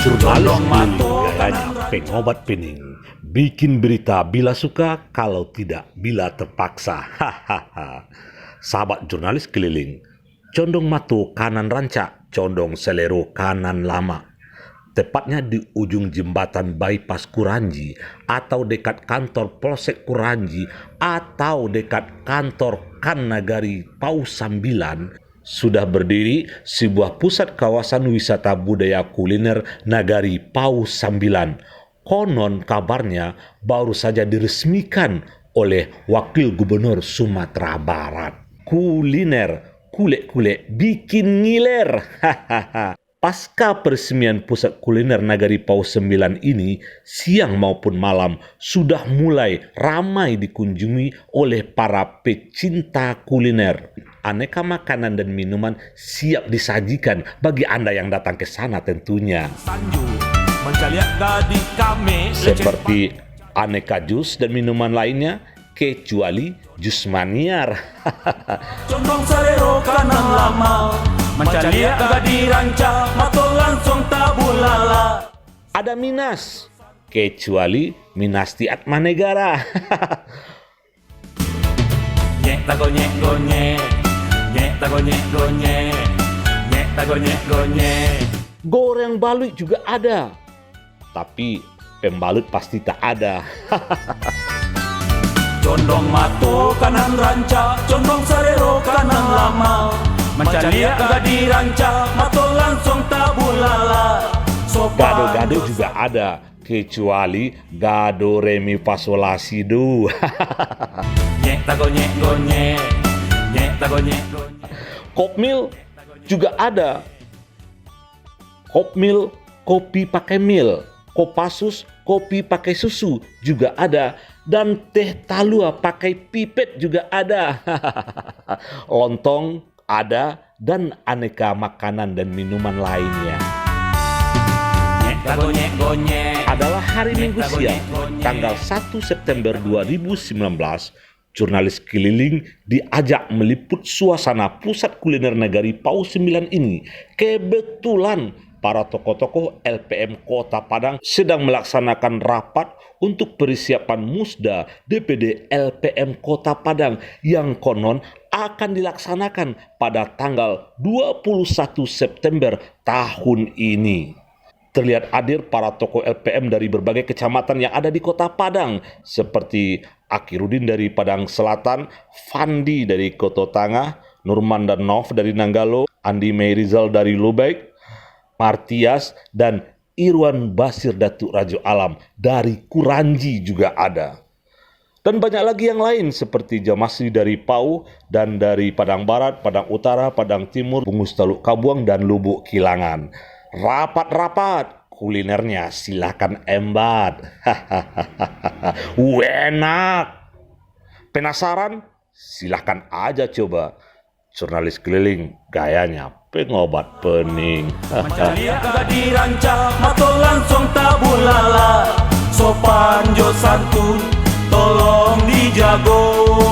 Jurnalis keliling gayanya pengobat pening. Bikin berita bila suka, kalau tidak bila terpaksa. Hahaha. Sahabat jurnalis keliling, condong matu kanan rancak, condong selero kanan lama. Tepatnya di ujung jembatan bypass Kuranji, atau dekat kantor Polsek Kuranji, atau dekat kantor Kan Nagari Pau 9, sudah berdiri sebuah pusat kawasan wisata budaya kuliner Nagari Pau 9. Konon kabarnya baru saja diresmikan oleh Wakil Gubernur Sumatera Barat. Kuliner, kulek-kulek bikin ngiler. Hahaha. Pasca peresmian pusat kuliner Nagari Pau 9 ini, siang maupun malam sudah mulai ramai dikunjungi oleh para pecinta kuliner. Aneka makanan dan minuman siap disajikan bagi Anda yang datang ke sana tentunya. Seperti aneka jus dan minuman lainnya, kecuali jus maniar. Condong salero kanan lama, mencari agak diranca, matol langsung tabulala. Ada Minas, kecuali Minastiat Manegara. Nyek tago nyek gonyek, nyek tago nyek gonyek, nyek tago nyek gonyek. Goreng balut juga ada, tapi pembalut pasti tak ada. Condong matu kanan ranca, condong salero kanan lama, mencari agak diranca, matol langsung tabulala. Gado-gado juga ada, kecuali gado remi fa sol la si do. Nyek tago nyek gonyek, nyek tago nyek gonyek. Kopmil juga ada. Kopmil kopi pakai mil, Kopassus kopi pakai susu juga ada, dan teh talua pakai pipet juga ada. Lontong ada, dan aneka makanan dan minuman lainnya. Adalah hari Minggu siang, tanggal 1 September 2019, jurnalis keliling diajak meliput suasana pusat kuliner Nagari Pau 9 ini. Kebetulan para tokoh-tokoh LPM Kota Padang sedang melaksanakan rapat untuk persiapan Musda DPD LPM Kota Padang yang konon akan dilaksanakan pada tanggal 21 September tahun ini. Terlihat hadir para tokoh LPM dari berbagai kecamatan yang ada di Kota Padang, seperti Akirudin dari Padang Selatan, Fandi dari Koto Tangah, Nurman dan Nov dari Nanggalo, Andi Meirizal dari Lubeck, Martias, dan Irwan Basir Datuk Rajo Alam dari Kuranji juga ada. Dan banyak lagi yang lain seperti Jamasri dari Pau, dan dari Padang Barat, Padang Utara, Padang Timur, Bungus Taluk Kabuang, dan Lubuk Kilangan. Rapat-rapat, kulinernya silakan embat. Enak. Penasaran? Silakan aja coba. Jurnalis keliling gayanya pengobat pening. Mencari agak diranca, matol langsung tabulala. Sopan jo santun, tolong dijago.